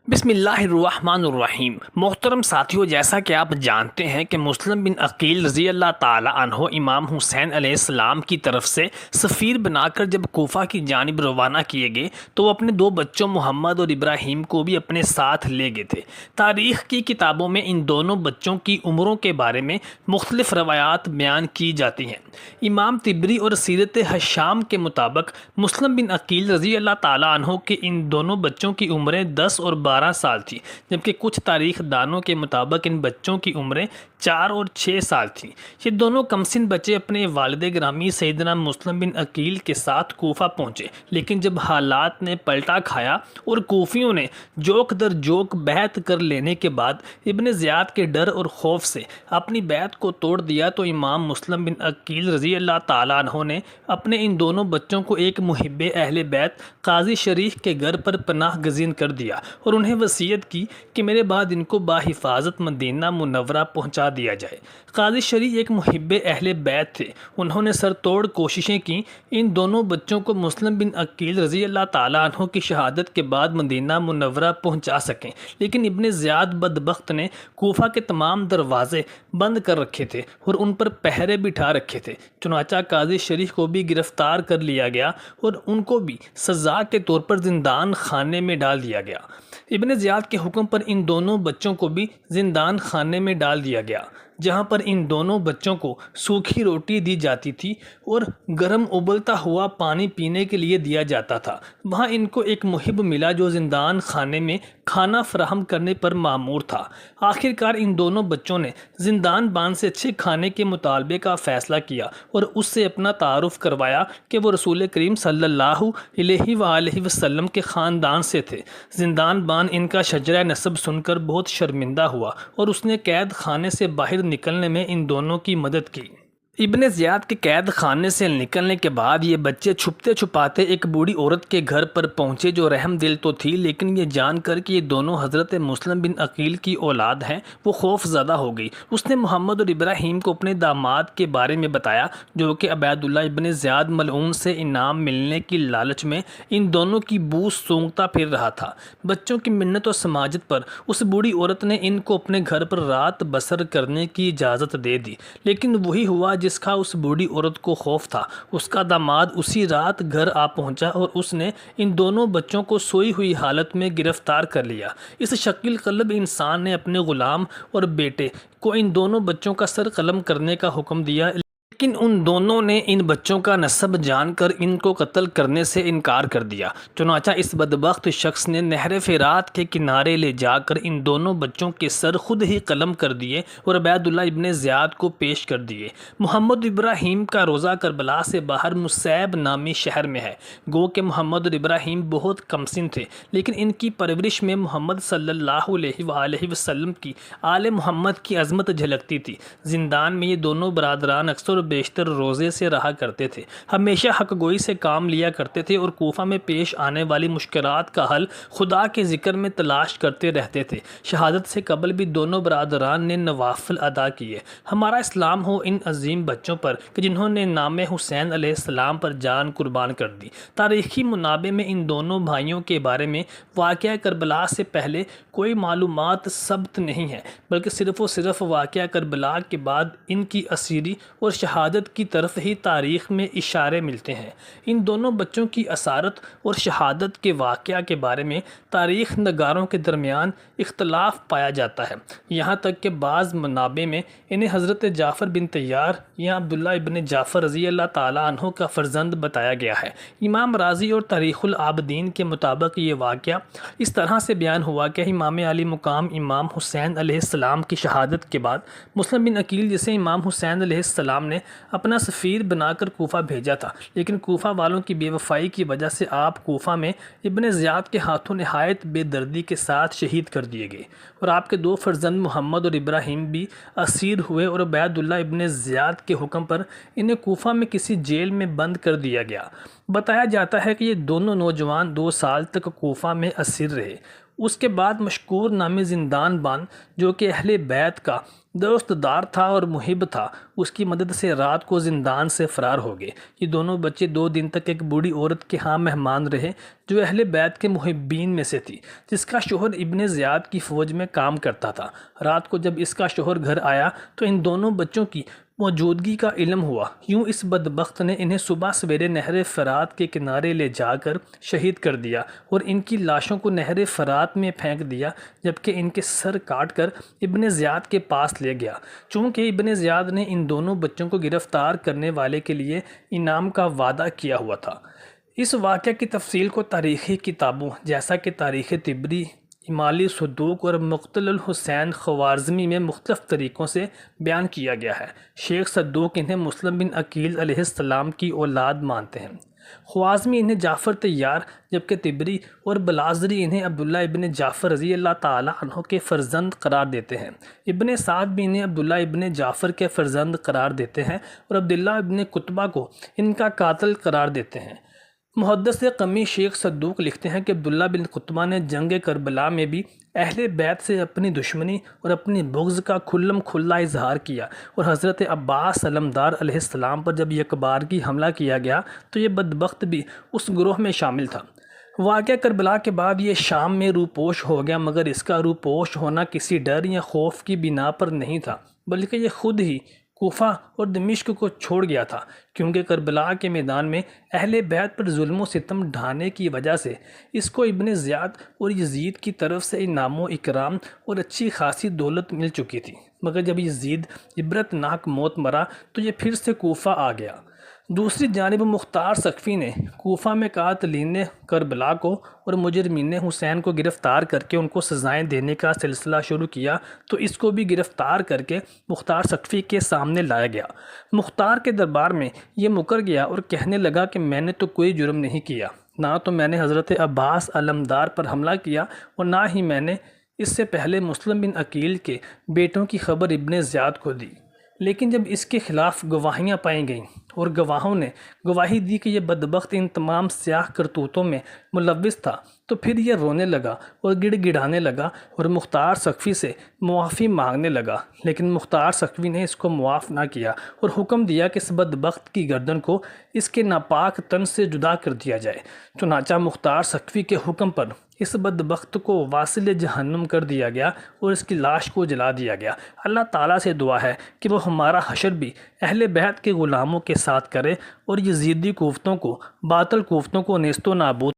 بسم اللہ الرحمن الرحیم۔ محترم ساتھیوں، جیسا کہ آپ جانتے ہیں کہ مسلم بن عقیل رضی اللہ تعالی عنہ امام حسین علیہ السلام کی طرف سے سفیر بنا کر جب کوفہ کی جانب روانہ کیے گئے تو وہ اپنے دو بچوں محمد اور ابراہیم کو بھی اپنے ساتھ لے گئے تھے۔ تاریخ کی کتابوں میں ان دونوں بچوں کی عمروں کے بارے میں مختلف روایات بیان کی جاتی ہیں۔ امام طبری اور سیرت حشام کے مطابق مسلم بن عقیل رضی اللہ تعالی عنہ کے ان دونوں بچوں کی عمریں 10 اور 12 سال تھی، جبکہ کچھ تاریخ دانوں کے مطابق ان بچوں کی عمریں 4 اور 6 سال تھیں۔ یہ دونوں کمسن بچے اپنے والد گرامی سیدنا مسلم بن عقیل کے ساتھ کوفہ پہنچے، لیکن جب حالات نے پلٹا کھایا اور کوفیوں نے جوک در جوک بیعت کر لینے کے بعد ابن زیاد کے ڈر اور خوف سے اپنی بیعت کو توڑ دیا تو امام مسلم بن عقیل رضی اللہ تعالیٰ عنہ نے اپنے ان دونوں بچوں کو ایک محب اہل بیت قاضی شریف کے گھر پر پناہ گزین کر دیا اور انہیں وصیت کی کہ میرے بعد ان کو باحفاظت مدینہ منورہ پہنچا دیا جائے۔ قاضی شریف ایک محب اہل بیت تھے۔ انہوں نے سر توڑ کوششیں کی ان دونوں بچوں کو مسلم بن عقیل رضی اللہ تعالیٰ عنہ کی شہادت کے بعد مدینہ منورہ پہنچا سکیں، لیکن ابن زیاد بدبخت نے کوفہ کے تمام دروازے بند کر رکھے تھے اور ان پر پہرے بٹھا رکھے تھے۔ چنانچہ قاضی شریف کو بھی گرفتار کر لیا گیا اور ان کو بھی سزا کے طور پر زندان خانے میں ڈال دیا گیا۔ ابن زیاد کے حکم پر ان دونوں بچوں کو بھی زندان خانے میں ڈال دیا گیا، جہاں پر ان دونوں بچوں کو سوکھی روٹی دی جاتی تھی اور گرم ابلتا ہوا پانی پینے کے لیے دیا جاتا تھا۔ وہاں ان کو ایک محب ملا جو زندان خانے میں کھانا فراہم کرنے پر مامور تھا۔ آخر کار ان دونوں بچوں نے زندان بان سے اچھے کھانے کے مطالبے کا فیصلہ کیا اور اس سے اپنا تعارف کروایا کہ وہ رسول کریم صلی اللہ علیہ وآلہ وسلم کے خاندان سے تھے۔ زندان بان ان کا شجرہ نسب سن کر بہت شرمندہ ہوا اور اس نے قید خانے سے باہر نکلنے میں ان دونوں کی مدد کی۔ ابن زیاد کے قید خانے سے نکلنے کے بعد یہ بچے چھپتے چھپاتے ایک بوڑھی عورت کے گھر پر پہنچے جو رحم دل تو تھی، لیکن یہ جان کر کہ یہ دونوں حضرت مسلم بن عقیل کی اولاد ہیں وہ خوف زدہ ہو گئی۔ اس نے محمد اور ابراہیم کو اپنے داماد کے بارے میں بتایا جو کہ عبید اللہ ابن زیاد ملعون سے انعام ملنے کی لالچ میں ان دونوں کی بو سونگتا پھر رہا تھا۔ بچوں کی منت و سماجت پر اس بوڑھی عورت نے ان کو اپنے گھر پر رات بسر کرنے کی اجازت دے دی، لیکن وہی ہوا جس کا اس بوڑھی عورت کو خوف تھا۔ اس کا داماد اسی رات گھر آ پہنچا اور اس نے ان دونوں بچوں کو سوئی ہوئی حالت میں گرفتار کر لیا۔ اس شکیل قلب انسان نے اپنے غلام اور بیٹے کو ان دونوں بچوں کا سر قلم کرنے کا حکم دیا، لیکن ان دونوں نے ان بچوں کا نسب جان کر ان کو قتل کرنے سے انکار کر دیا۔ چنانچہ اس بدبخت شخص نے نہر فرات کے کنارے لے جا کر ان دونوں بچوں کے سر خود ہی قلم کر دیے اور عبید اللہ ابن زیاد کو پیش کر دیے۔ محمد ابراہیم کا روزہ کربلا سے باہر مصیب نامی شہر میں ہے۔ گو کہ محمد اور ابراہیم بہت کمسن تھے، لیکن ان کی پرورش میں محمد صلی اللہ علیہ وآلہ وسلم کی آل محمد کی عظمت جھلکتی تھی۔ زندان میں یہ دونوں برادران اکثر بیشتر روزے سے رہا کرتے تھے، ہمیشہ حق گوئی سے کام لیا کرتے تھے اور کوفہ میں پیش آنے والی مشکلات کا حل خدا کے ذکر میں تلاش کرتے رہتے تھے۔ شہادت سے قبل بھی دونوں برادران نے نوافل ادا کیے۔ ہمارا اسلام ہو ان عظیم بچوں پر کہ جنہوں نے نام حسین علیہ السلام پر جان قربان کر دی۔ تاریخی منابع میں ان دونوں بھائیوں کے بارے میں واقعہ کربلا سے پہلے کوئی معلومات ثبت نہیں ہے، بلکہ صرف و صرف واقعہ کربلا کے بعد ان کی اسیری اور شہادت کی طرف ہی تاریخ میں اشارے ملتے ہیں۔ ان دونوں بچوں کی اسارت اور شہادت کے واقعہ کے بارے میں تاریخ نگاروں کے درمیان اختلاف پایا جاتا ہے، یہاں تک کہ بعض منابع میں انہیں حضرت جعفر بن طیار یا عبداللہ ابن جعفر رضی اللہ تعالیٰ عنہ کا فرزند بتایا گیا ہے۔ امام رازی اور تاریخ العابدین کے مطابق یہ واقعہ اس طرح سے بیان ہوا کہ امام علی مقام امام حسین علیہ السلام کی شہادت کے بعد مسلم بن عقیل جسے امام حسین علیہ السلام نے اپنا سفیر بنا کر کوفہ بھیجا تھا، لیکن کوفہ والوں کی بے وفائی کی وجہ سے آپ کوفہ میں ابن زیاد کے ہاتھوں نہایت بے دردی کے ساتھ شہید کر دیے گئے اور آپ کے دو فرزند محمد اور ابراہیم بھی اسیر ہوئے اور عبید اللہ ابن زیاد کے حکم پر انہیں کوفہ میں کسی جیل میں بند کر دیا گیا۔ بتایا جاتا ہے کہ یہ دونوں نوجوان 2 سال تک کوفہ میں اسیر رہے۔ اس کے بعد مشکور نامی زندان بان جو کہ اہل بیت کا دوست دار تھا اور محب تھا، اس کی مدد سے رات کو زندان سے فرار ہو گئے۔ یہ دونوں بچے 2 دن تک ایک بوڑھی عورت کے ہاں مہمان رہے جو اہل بیت کے محبین میں سے تھی، جس کا شوہر ابن زیاد کی فوج میں کام کرتا تھا۔ رات کو جب اس کا شوہر گھر آیا تو ان دونوں بچوں کی موجودگی کا علم ہوا۔ یوں اس بدبخت نے انہیں صبح سویرے نہر فرات کے کنارے لے جا کر شہید کر دیا اور ان کی لاشوں کو نہر فرات میں پھینک دیا، جبکہ ان کے سر کاٹ کر ابن زیاد کے پاس لے گیا۔ چونکہ ابن زیاد نے ان دونوں بچوں کو گرفتار کرنے والے کے لیے انعام کا وعدہ کیا ہوا تھا۔ اس واقعہ کی تفصیل کو تاریخی کتابوں جیسا کہ تاریخ طبری، امالی صدوق اور مقتل الحسین خوارزمی میں مختلف طریقوں سے بیان کیا گیا ہے۔ شیخ صدوق انہیں مسلم بن عقیل علیہ السلام کی اولاد مانتے ہیں، خوارزمی انہیں جعفر طیار، جبکہ طبری اور بلازری انہیں عبداللہ ابن جعفر رضی اللہ تعالیٰ عنہ کے فرزند قرار دیتے ہیں۔ ابن سعد بھی انہیں عبداللہ ابن جعفر کے فرزند قرار دیتے ہیں اور عبداللہ ابن قتبہ کو ان کا قاتل قرار دیتے ہیں۔ محدث قمی شیخ صدوق لکھتے ہیں کہ عبداللہ بن قتبہ نے جنگ کربلا میں بھی اہل بیت سے اپنی دشمنی اور اپنی بغض کا کھلم کھلا اظہار کیا، اور حضرت عباس علمدار علیہ السلام پر جب یکبارگی حملہ کیا گیا تو یہ بدبخت بھی اس گروہ میں شامل تھا۔ واقعہ کربلا کے بعد یہ شام میں روپوش ہو گیا، مگر اس کا روپوش ہونا کسی ڈر یا خوف کی بنا پر نہیں تھا، بلکہ یہ خود ہی کوفہ اور دمشق کو چھوڑ گیا تھا، کیونکہ کربلا کے میدان میں اہل بیت پر ظلم و ستم ڈھانے کی وجہ سے اس کو ابن زیاد اور یزید کی طرف سے انعام و اکرام اور اچھی خاصی دولت مل چکی تھی۔ مگر جب یزید عبرتناک موت مرا تو یہ پھر سے کوفہ آ گیا۔ دوسری جانب مختار ثقفی نے کوفہ میں قاتلین کربلا کو اور مجرمین حسین کو گرفتار کر کے ان کو سزائیں دینے کا سلسلہ شروع کیا، تو اس کو بھی گرفتار کر کے مختار ثقفی کے سامنے لایا گیا۔ مختار کے دربار میں یہ مکر گیا اور کہنے لگا کہ میں نے تو کوئی جرم نہیں کیا، نہ تو میں نے حضرت عباس علمدار پر حملہ کیا اور نہ ہی میں نے اس سے پہلے مسلم بن عقیل کے بیٹوں کی خبر ابن زیاد کو دی۔ لیکن جب اس کے خلاف گواہیاں پائی گئیں اور گواہوں نے گواہی دی کہ یہ بدبخت ان تمام سیاہ کرتوتوں میں ملوث تھا، تو پھر یہ رونے لگا اور گڑ گڑانے لگا اور مختار ثقفی سے معافی مانگنے لگا۔ لیکن مختار ثقفی نے اس کو معاف نہ کیا اور حکم دیا کہ اس بدبخت کی گردن کو اس کے ناپاک تن سے جدا کر دیا جائے۔ چنانچہ مختار ثقفی کے حکم پر اس بدبخت کو واصل جہنم کر دیا گیا اور اس کی لاش کو جلا دیا گیا۔ اللہ تعالیٰ سے دعا ہے کہ وہ ہمارا حشر بھی اہل بیت کے غلاموں کے ساتھ کرے اور یزیدی کوفتوں کو، باطل کوفتوں کو نیست و نابود